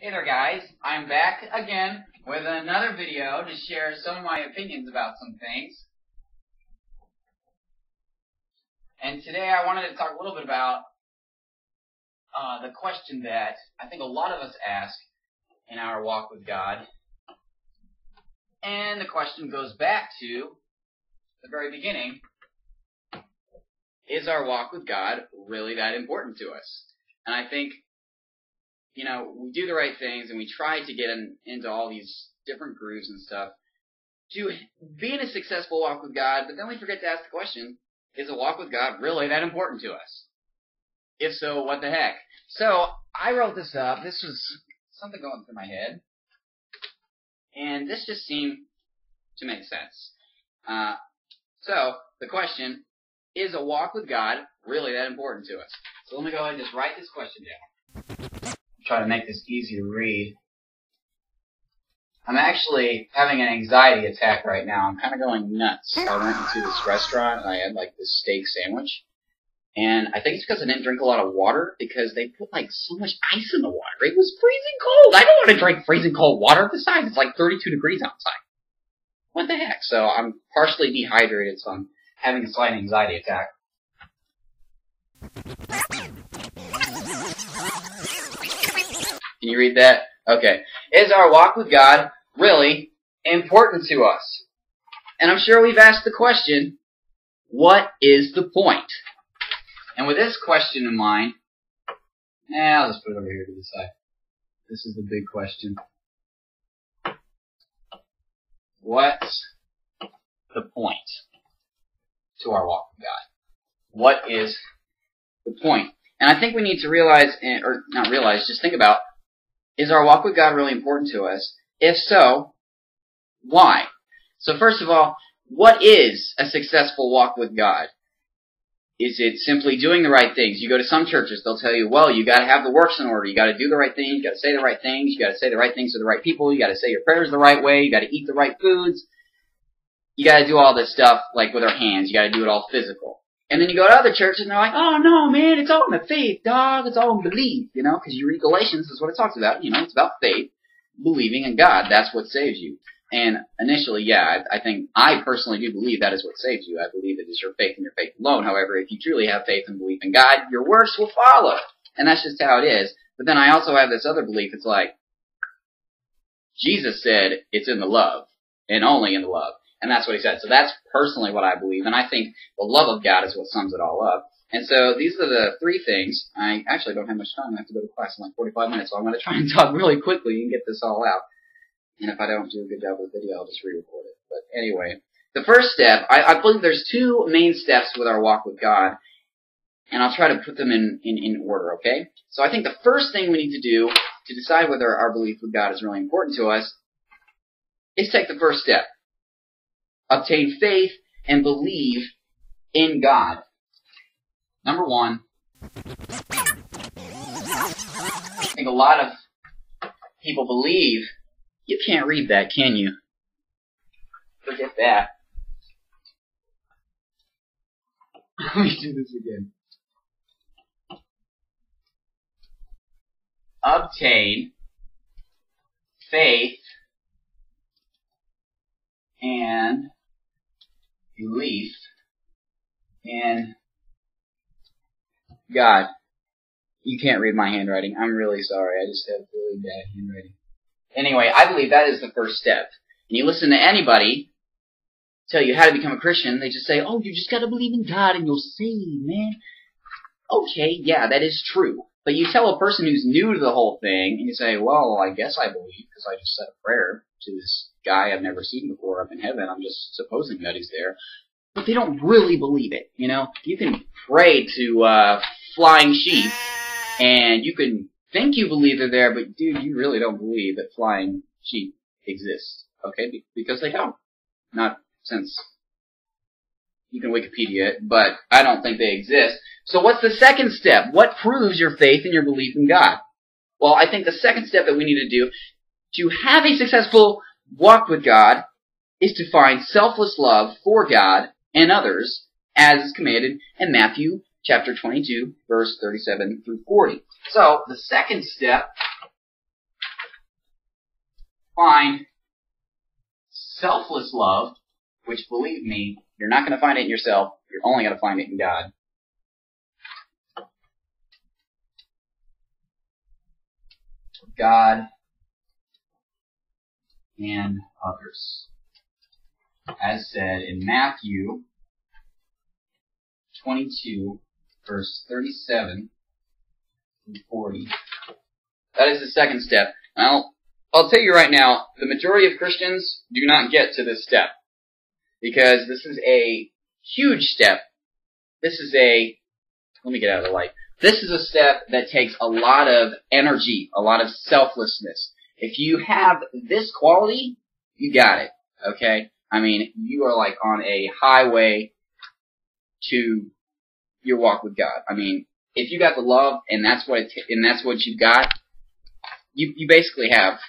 Hey there guys, I'm back again with another video to share some of my opinions about some things. And today I wanted to talk a little bit about the question that I think a lot of us ask in our walk with God. And the question goes back to the very beginning. Is our walk with God really that important to us? And I think we do the right things and we try to get into all these different grooves and stuff to be in a successful walk with God, but then we forget to ask the question, is a walk with God really that important to us? If so, what the heck? So, I wrote this up. This was something going through my head, and this just seemed to make sense. So, the question, is a walk with God really that important to us? So let me go ahead and just write this question down. Try to make this easy to read. I'm actually having an anxiety attack right now. I'm kind of going nuts. I went into this restaurant and I had like this steak sandwich. And I think it's because I didn't drink a lot of water because they put like so much ice in the water. It was freezing cold. I don't want to drink freezing cold water. Besides, it's like 32 degrees outside. What the heck? So I'm partially dehydrated, so I'm having a slight anxiety attack. Can you read that? Okay. Is our walk with God really important to us? And I'm sure we've asked the question, what is the point? And with this question in mind, I'll just put it over here to the side. This is the big question. What's the point to our walk with God? What is the point? And I think we need to realize, or not realize, just think about, is our walk with God really important to us? If so, why? So first of all, what is a successful walk with God? Is it simply doing the right things? You go to some churches, they'll tell you, well, you got to have the works in order. You got to do the right things. You got to say the right things. You got to say the right things to the right people. You got to say your prayers the right way. You got to eat the right foods. You got to do all this stuff like with our hands. You got to do it all physical. And then you go to other churches and they're like, oh no, man, it's all in the faith, dog. It's all in belief, because you read Galatians, that's what it talks about. It's about faith, believing in God. That's what saves you. And initially, yeah, I think I personally do believe that is what saves you. I believe it is your faith and your faith alone. However, if you truly have faith and belief in God, your works will follow. And that's just how it is. But then I also have this other belief. It's like, Jesus said it's in the love, and only in the love. And that's what he said. So that's personally what I believe. And I think the love of God is what sums it all up. And so these are the three things. I actually don't have much time. I have to go to class in like 45 minutes. So I'm going to try and talk really quickly and get this all out. And if I don't do a good job with the video, I'll just re-record it. But anyway, the first step, I believe there's two main steps with our walk with God. And I'll try to put them in order, okay? So I think the first thing we need to do to decide whether our belief with God is really important to us is take the first step. Obtain faith and believe in God. Number one, I think a lot of people believe, you can't read that, can you? Forget that. Let me do this again. Obtain faith and belief in God. You can't read my handwriting. I'm really sorry. I just have really bad handwriting. Anyway, I believe that is the first step. And you listen to anybody tell you how to become a Christian, they just say, oh, you just got to believe in God and you'll saved, man. Okay, yeah, that is true. But you tell a person who's new to the whole thing, and you say, well, I guess I believe because I just said a prayer to this guy I've never seen before up in heaven. I'm just supposing that he's there. But they don't really believe it, You can pray to flying sheep, and you can think you believe they're there, but dude, you really don't believe that flying sheep exist, okay? Because they don't. Not since you can Wikipedia it, but I don't think they exist. So what's the second step? What proves your faith and your belief in God? Well, I think the second step that we need to do to have a successful walk with God is to find selfless love for God and others as is commanded in Matthew chapter 22, verse 37 through 40. So, the second step find selfless love, which, believe me, you're not going to find it in yourself. You're only going to find it in God. God and others. As said in Matthew 22, verse 37 and 40. That is the second step. Now, I'll tell you right now, the majority of Christians do not get to this step. Because this is a huge step. This is let me get out of the light. This is a step that takes a lot of energy, a lot of selflessness. If you have this quality, you got it. Okay? I mean, you are like on a highway to your walk with God. I mean, if you got the love and that's what you got, you basically have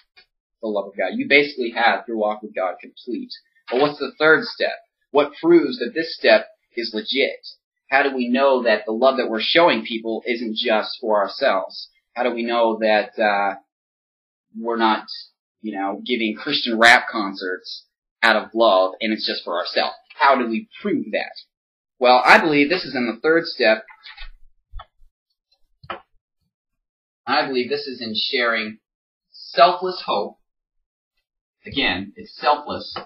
the love of God. You basically have your walk with God complete. But what's the third step? What proves that this step is legit? How do we know that the love that we're showing people isn't just for ourselves? How do we know that we're not, giving Christian rap concerts out of love and it's just for ourselves? How do we prove that? Well, I believe this is in the third step. I believe this is in sharing selfless hope. Again, it's selfless.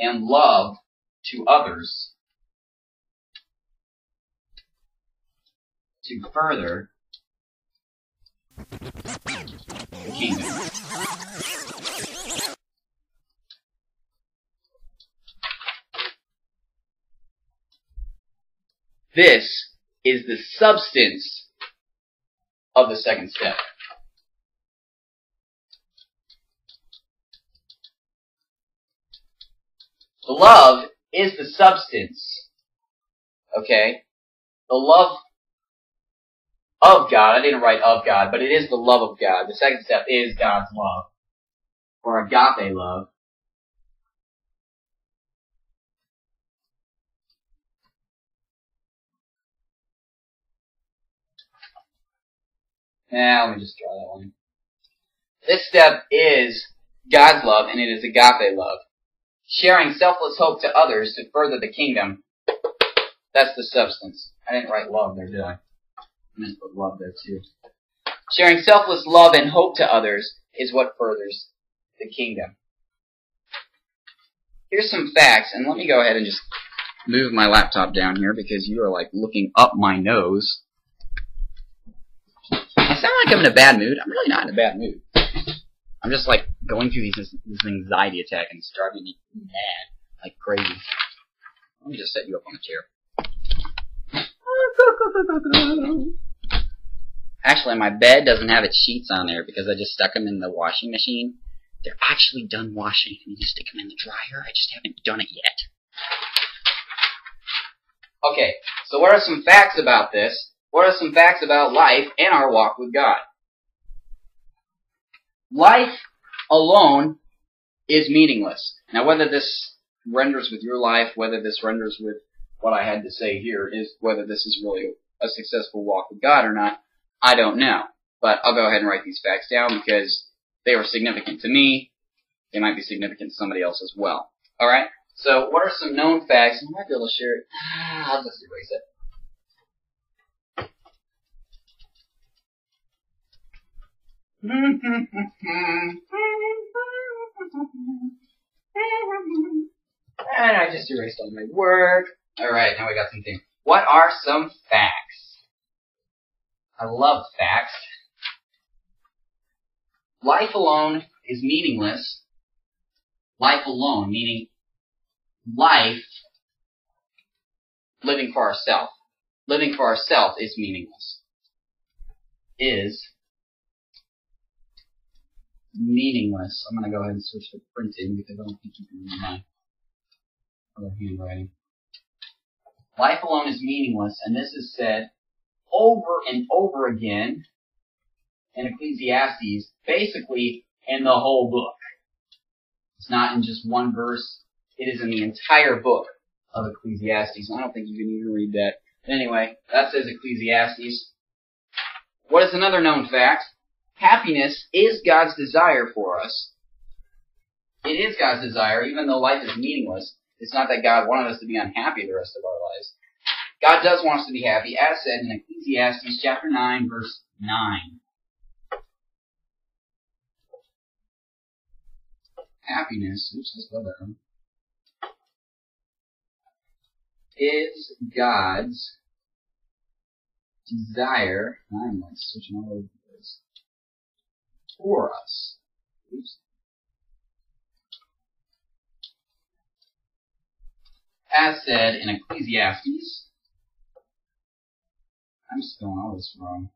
And love to others to further the kingdom. This is the substance of the second step. The love is the substance, okay? The love of God, I didn't write of God, but it is the love of God. The second step is God's love, or agape love. Now, let me just draw that one. This step is God's love, and it is agape love. Sharing selfless hope to others to further the kingdom. That's the substance. I didn't write love there, did I? I meant to put love there too. Sharing selfless love and hope to others is what furthers the kingdom. Here's some facts, and let me go ahead and just move my laptop down here because you are like looking up my nose. I sound like I'm in a bad mood. I'm really not in a bad mood. I'm just like going through this anxiety attack and it's driving me mad, like crazy. Let me just set you up on the chair. Actually, my bed doesn't have its sheets on there because I just stuck them in the washing machine. They're actually done washing. I need to stick them in the dryer. I just haven't done it yet. Okay, so what are some facts about this? What are some facts about life and our walk with God? Life alone is meaningless. Now, whether this renders with your life, whether this renders with what I had to say here, is whether this is really a successful walk with God or not, I don't know. But I'll go ahead and write these facts down because they were significant to me. They might be significant to somebody else as well. Alright? So, what are some known facts? I might be able to share it. I'll just erase it. And I just erased all my work. Alright, now we got something. What are some facts? I love facts. Life alone is meaningless. Life alone, meaning life, living for ourselves. Living for ourselves is meaningless. Is meaningless. I'm going to go ahead and switch to printing because I don't think you can read my other handwriting. Life alone is meaningless, and this is said over and over again in Ecclesiastes, basically in the whole book. It's not in just one verse. It is in the entire book of Ecclesiastes. I don't think you can even read that. Anyway, that says Ecclesiastes. What is another known fact? Happiness is God's desire for us. It is God's desire, even though life is meaningless. It's not that God wanted us to be unhappy the rest of our lives. God does want us to be happy, as said in Ecclesiastes chapter 9, verse 9. Happiness, oops, let's go there, is God's desire, I'm switching all over this, for us. Oops. As said in Ecclesiastes, I'm spelling all this wrong.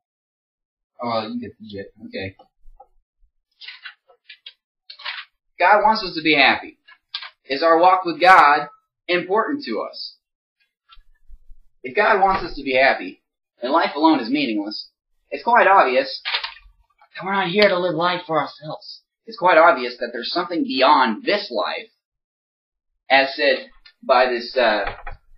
Oh, well, you get the gist. Okay. God wants us to be happy. Is our walk with God important to us? If God wants us to be happy, and life alone is meaningless, it's quite obvious that we're not here to live life for ourselves. It's quite obvious that there's something beyond this life, as said by this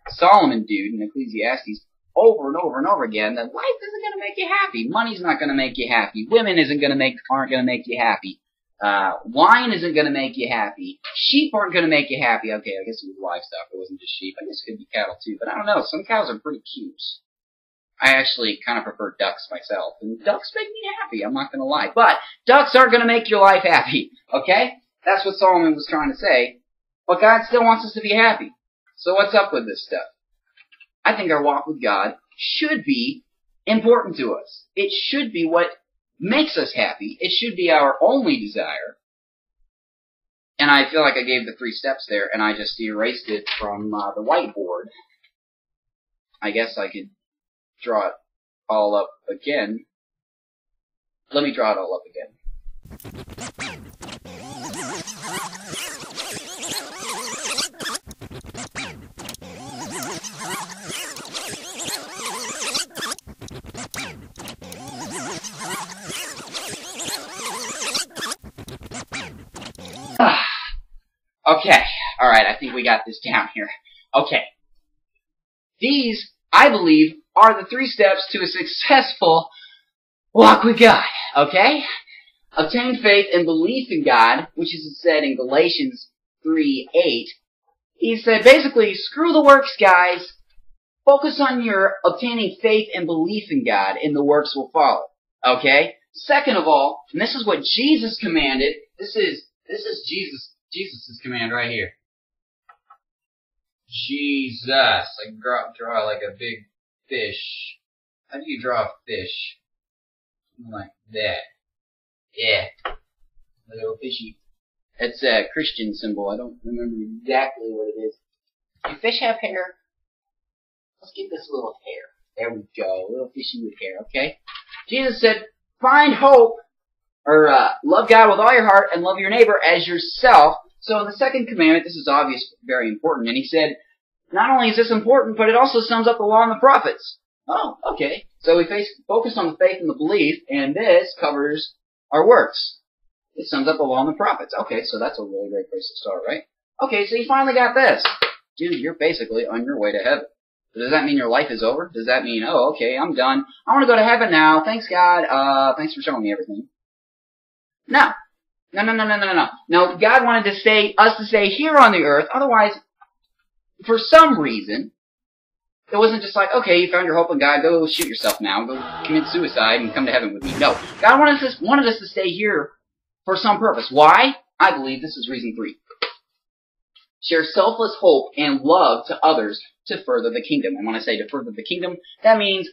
Solomon dude in Ecclesiastes over and over and over again, that life isn't going to make you happy. Money's not going to make you happy. Women aren't going to make you happy. Wine isn't going to make you happy. Sheep aren't going to make you happy. Okay, I guess it was livestock. It wasn't just sheep. I guess it could be cattle too. But I don't know. Some cows are pretty cute. I actually kind of prefer ducks myself. And ducks make me happy. I'm not going to lie. But ducks aren't going to make your life happy. Okay? That's what Solomon was trying to say. But God still wants us to be happy. So what's up with this stuff? I think our walk with God should be important to us. It should be what makes us happy. It should be our only desire. And I feel like I gave the 3 steps there, and I just erased it from the whiteboard. I guess I could draw it all up again. Let me draw it all up again. Okay, alright, I think we got this down here. Okay. These, I believe, are the 3 steps to a successful walk with God, okay? Obtain faith and belief in God, which is said in Galatians 3:8. He said, basically, screw the works, guys. Focus on your obtaining faith and belief in God, and the works will follow, okay? Second of all, and this is what Jesus commanded, this is Jesus' command right here. Jesus. Like draw like a big fish. How do you draw a fish? Something like that. Yeah. A little fishy. It's a Christian symbol. I don't remember exactly what it is. Do fish have hair? Let's get this little hair. There we go. A little fishy with hair, okay? Jesus said, find hope, or love God with all your heart and love your neighbor as yourself. So in the second commandment, this is obviously very important. And he said, not only is this important, but it also sums up the law and the prophets. Oh, okay. So we focus on the faith and the belief, and this covers our works. It sums up the law and the prophets. Okay, so that's a really great place to start, right? Okay, so you finally got this. Dude, you're basically on your way to heaven. Does that mean your life is over? Does that mean, oh, okay, I'm done. I want to go to heaven now. Thanks, God. Thanks for showing me everything. No. No, God wanted us to stay here on the earth. Otherwise, for some reason, it wasn't just like, okay, you found your hope in God, go shoot yourself now, go commit suicide and come to heaven with me. No. God wanted us to stay here for some purpose. Why? I believe this is reason 3. Share selfless hope and love to others to further the kingdom. And when I say to further the kingdom, that means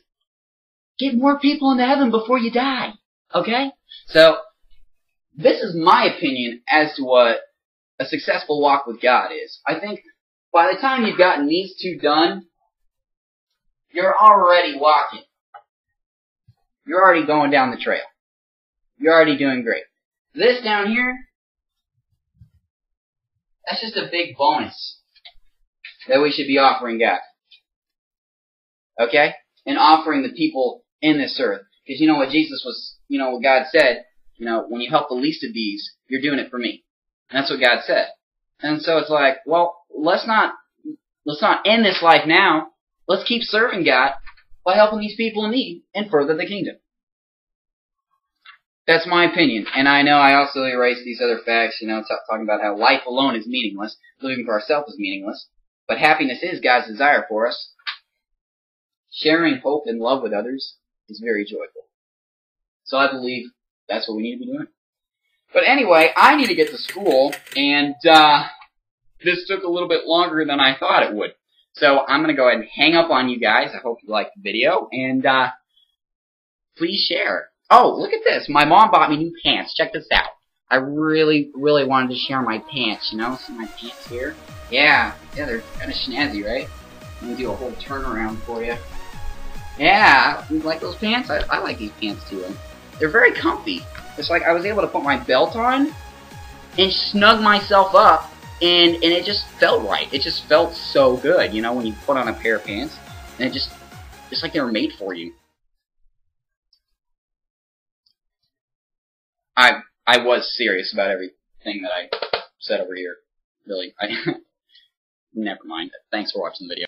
get more people into heaven before you die. Okay? So, this is my opinion as to what a successful walk with God is. I think by the time you've gotten these 2 done, you're already walking. You're already going down the trail. You're already doing great. This down here, that's just a big bonus that we should be offering God. Okay? And offering the people in this earth. Because you know what Jesus was, what God said, when you help the least of these, you're doing it for me. And that's what God said. And so it's like, well, let's not end this life now. Let's keep serving God by helping these people in need and further the kingdom. That's my opinion. And I know I also erased these other facts, talking about how life alone is meaningless, living for ourselves is meaningless, but happiness is God's desire for us. Sharing hope and love with others is very joyful. So I believe that's what we need to be doing. But anyway, I need to get to school, and this took a little bit longer than I thought it would. So I'm going to go ahead and hang up on you guys. I hope you liked the video, and please share. Oh, look at this. My mom bought me new pants. Check this out. I really, really wanted to share my pants, See my pants here? Yeah, they're kind of snazzy, right? I'm going to do a whole turnaround for you. Yeah, you like those pants? I like these pants too. They're very comfy. It's like I was able to put my belt on and snug myself up, and it just felt right. It just felt so good, when you put on a pair of pants, and it just like they were made for you. I was serious about everything that I said over here. Really. Never mind. Thanks for watching the video.